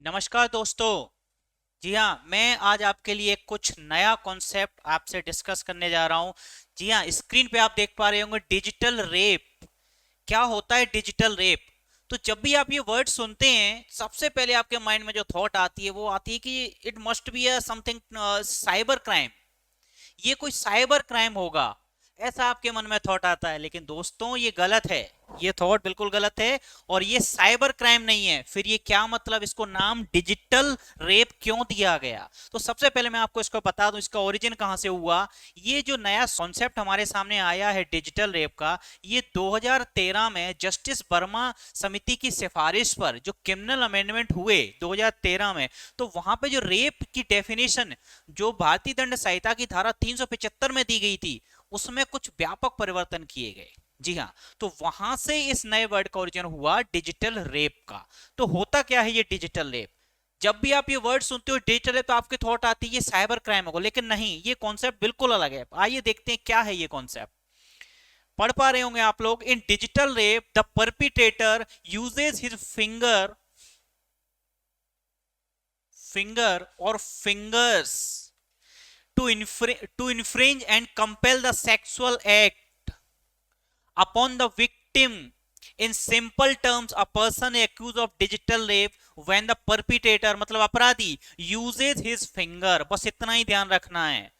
नमस्कार दोस्तों। जी हाँ, मैं आज आपके लिए कुछ नया कॉन्सेप्ट आपसे डिस्कस करने जा रहा हूँ। जी हाँ, स्क्रीन पे आप देख पा रहे होंगे डिजिटल रेप। क्या होता है डिजिटल रेप? तो जब भी आप ये वर्ड सुनते हैं, सबसे पहले आपके माइंड में जो थॉट आती है वो आती है कि it must be a something cyber crime. ये कोई साइबर क्राइम होगा, ऐसा आपके मन में थॉट आता है। लेकिन दोस्तों ये गलत है, ये थॉट बिल्कुल गलत है। और ये साइबर क्राइम नहीं है। फिर ये क्या मतलब, इसको नाम डिजिटल रेप क्यों दिया गया? तो सबसे पहले मैं आपको इसको बता दूं, इसका ओरिजिन कहां से हुआ। ये जो नया कॉन्सेप्ट हमारे सामने आया है डिजिटल रेप का, ये 2013 में जस्टिस वर्मा समिति की सिफारिश पर जो क्रिमिनल अमेंडमेंट हुए 2013 में, तो वहां पे जो रेप की डेफिनेशन जो भारतीय दंड संहिता की धारा 375 में दी गई थी, उसमें कुछ व्यापक परिवर्तन किए गए। जी हाँ, तो वहां से इस नए वर्ड का ओरिजिन हुआ डिजिटल रेप का। तो होता क्या है ये डिजिटल रेप? जब भी आप ये वर्ड सुनते हो डिजिटल रेप, तो आपकी थॉट आती है ये साइबर क्राइम होगा, लेकिन नहीं, ये कॉन्सेप्ट बिल्कुल अलग है। आइए देखते हैं क्या है ये कॉन्सेप्ट। पढ़ पा रहे होंगे आप लोग, in digital rape the perpetrator uses his finger और fingers to infringe and compel the sexual act upon the victim. In simple terms, a person accused of digital rape when the perpetrator मतलब अपराधी uses his finger, बस इतना ही ध्यान रखना है,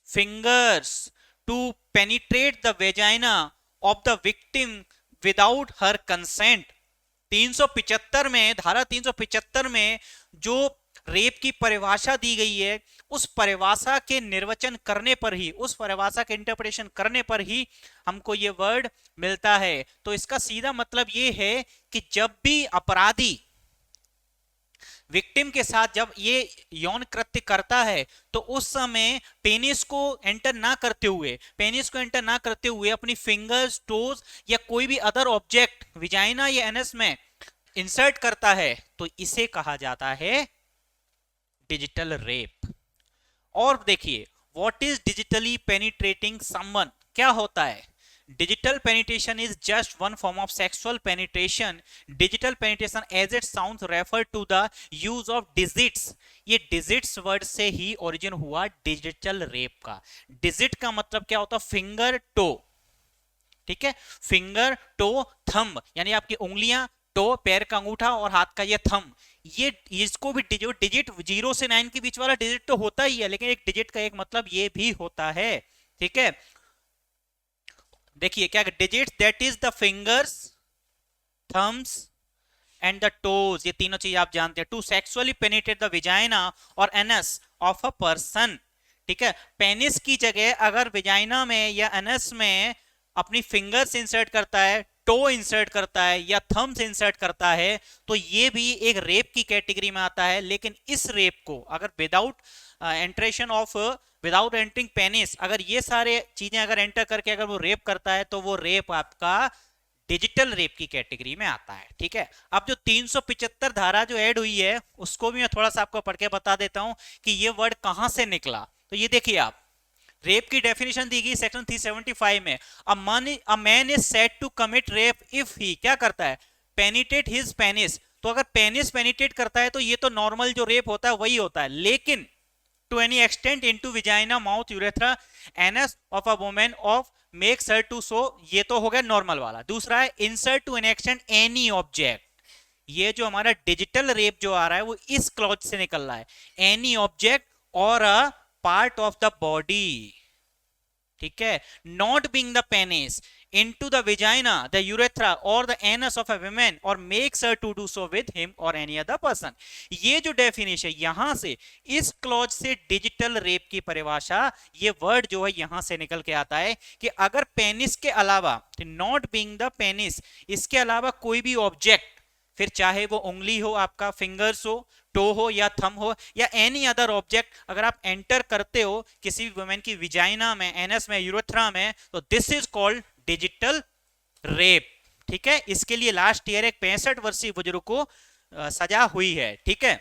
fingers to penetrate the vagina of the victim without her consent. 375 में, धारा 375 में जो रेप की परिभाषा दी गई है, उस परिभाषा के निर्वचन करने पर ही, उस परिभाषा के इंटरप्रिटेशन करने पर ही हमको ये वर्ड मिलता है। तो इसका सीधा मतलब ये है कि जब भी अपराधी विक्टिम के साथ जब ये यौन कृत्य करता है, तो उस समय पेनिस को एंटर ना करते हुए अपनी फिंगर्स, टोज या कोई भी अदर ऑब्जेक्ट विजाइना या एनस में इंसर्ट करता है, तो इसे कहा जाता है डिजिटल रेप। और देखिए, what is digitally penetrating someone, क्या होता है? Digital penetration is just one form of sexual penetration. Digital penetration as it sounds refer to the use of digits. ये डिजिट्स वर्ड से ही ओरिजिन हुआ डिजिटल रेप का। डिजिट का मतलब क्या होता है? Finger toe. ठीक है, फिंगर टो थंब, यानी आपकी उंगलियां, टो पैर का अंगूठा और हाथ का ये थंब। ये इसको भी जो डिजिट 0 से 9 के बीच वाला डिजिट तो होता ही है, लेकिन एक डिजिट का एक मतलब ये भी होता है। ठीक है, देखिए क्या, digit that is the fingers, thumbs and the toes, ये तीनों चीज आप जानते हैं, to sexually penetrate the vagina और एनस ऑफ अ पर्सन। ठीक है, पेनिस की जगह अगर विजाइना में या एनस में अपनी फिंगर्स इंसर्ट करता है, टो इंसर्ट करता है या थम्स इंसर्ट करता है, तो ये भी एक रेप की कैटेगरी में आता है। लेकिन इस रेप को अगर विदाउट एंटरिंग पेनिस, अगर ये सारे चीजें अगर एंटर करके अगर वो रेप करता है, तो वो रेप आपका डिजिटल रेप की कैटेगरी में आता है। ठीक है, अब जो 375 धारा जो ऐड हुई है, उसको भी मैं थोड़ा सा आपको पढ़ के बता देता हूं कि ये वर्ड कहां से निकला। तो ये देखिए, आप रेप की डेफिनेशन दी गई सेक्शन 375 में, a man is said to commit rape if he क्या करता है? Penetrate his penis. तो अगर पेनिस पेनिटेट करता है, तो ये तो नॉर्मल जो रेप होता है वही होता है। लेकिन to any extent into vagina, mouth, urethra, anus of a woman of makes her to so, ये तो हो गया नॉर्मल वाला। दूसरा है insert to an extent any object. ये जो हमारा डिजिटल रेप जो आ रहा है वो इस क्लॉज से निकल रहा है, एनी ऑब्जेक्ट और a part of the body. ठीक है, not being the penis into the vagina, the urethra or the anus of a woman or makes her to do so with him or any other person। ये जो definition यहां से, इस clause से digital rape की परिभाषा, ये word जो है यहां से निकल के आता है कि अगर पेनिस के अलावा, नॉट बीइंग द पेनिस, इसके अलावा कोई भी ऑब्जेक्ट, फिर चाहे वो उंगली हो, आपका फिंगर्स हो, टो हो या थम हो या एनी अदर ऑब्जेक्ट, अगर आप एंटर करते हो किसी भी वुमेन की विजाइना में, एनस में, यूरेथ्रा में, तो this is called digital rape. ठीक है, इसके लिए लास्ट ईयर एक 65 वर्षीय बुजुर्ग को सजा हुई है। ठीक है,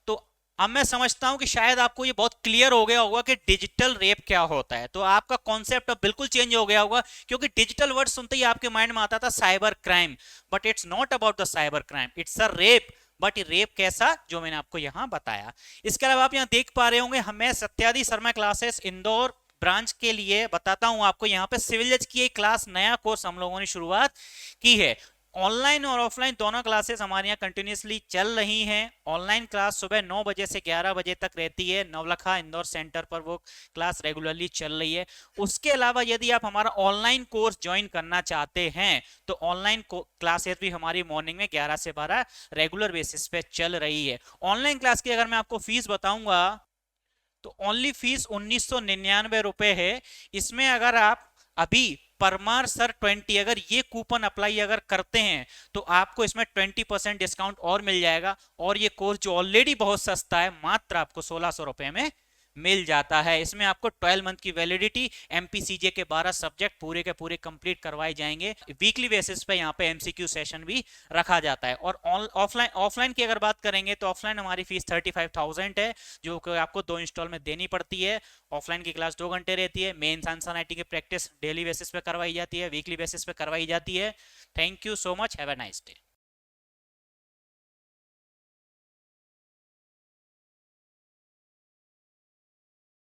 तो अब मैं समझता हूं कि शायद आपको ये बहुत क्लियर हो गया होगा कि डिजिटल रेप क्या होता है। तो आपका कॉन्सेप्ट अब बिल्कुल चेंज हो गया होगा, क्योंकि डिजिटल वर्ड सुनते ही आपके माइंड में आता था cyber crime. But it's not about the cyber crime, it's a rape. But rape कैसा, जो मैंने आपको यहाँ बताया। इसके अलावा आप यहाँ देख पा रहे होंगे, हमें सत्यादि शर्मा क्लासेस इंदौर ब्रांच के लिए बताता हूं आपको, यहाँ पे सिविल जज की एक क्लास, नया कोर्स हम लोगों ने शुरुआत की है। ऑनलाइन और ऑफलाइन दोनों क्लासेस हमारे यहाँ कंटिन्यूसली चल रही हैं। ऑनलाइन क्लास सुबह 9 बजे से 11 बजे तक रहती है, नवलखा इंदौर सेंटर पर वो क्लास रेगुलरली चल रही है। उसके अलावा यदि आप हमारा ऑनलाइन कोर्स ज्वाइन करना चाहते हैं तो ऑनलाइन क्लासेस भी हमारी मॉर्निंग में 11 से 12 रेगुलर बेसिस पे चल रही है। ऑनलाइन क्लास की अगर मैं आपको फीस बताऊंगा तो ओनली फीस 1999 रुपए है। इसमें अगर आप अभी परमार सर 20 अगर ये कूपन अप्लाई अगर करते हैं तो आपको इसमें 20% डिस्काउंट और मिल जाएगा, और ये कोर्स जो ऑलरेडी बहुत सस्ता है मात्र आपको 1600 रुपए में मिल जाता है। इसमें आपको 12 मंथ की वैलिडिटी, एमपीसीजे के 12 सब्जेक्ट पूरे के पूरे कंप्लीट करवाए जाएंगे। वीकली बेसिस पे यहाँ पे एमसीक्यू सेशन भी रखा जाता है। और ऑफलाइन ऑफलाइन की अगर बात करेंगे तो ऑफलाइन हमारी फीस 35,000 है, जो कि आपको 2 इंस्टॉल में देनी पड़ती है। ऑफलाइन की क्लास 2 घंटे रहती है। मेंस आंसर राइटिंग की प्रैक्टिस डेली बेसिस पे करवाई जाती है, वीकली बेसिस पे करवाई जाती है। Thank you so much, have a nice day.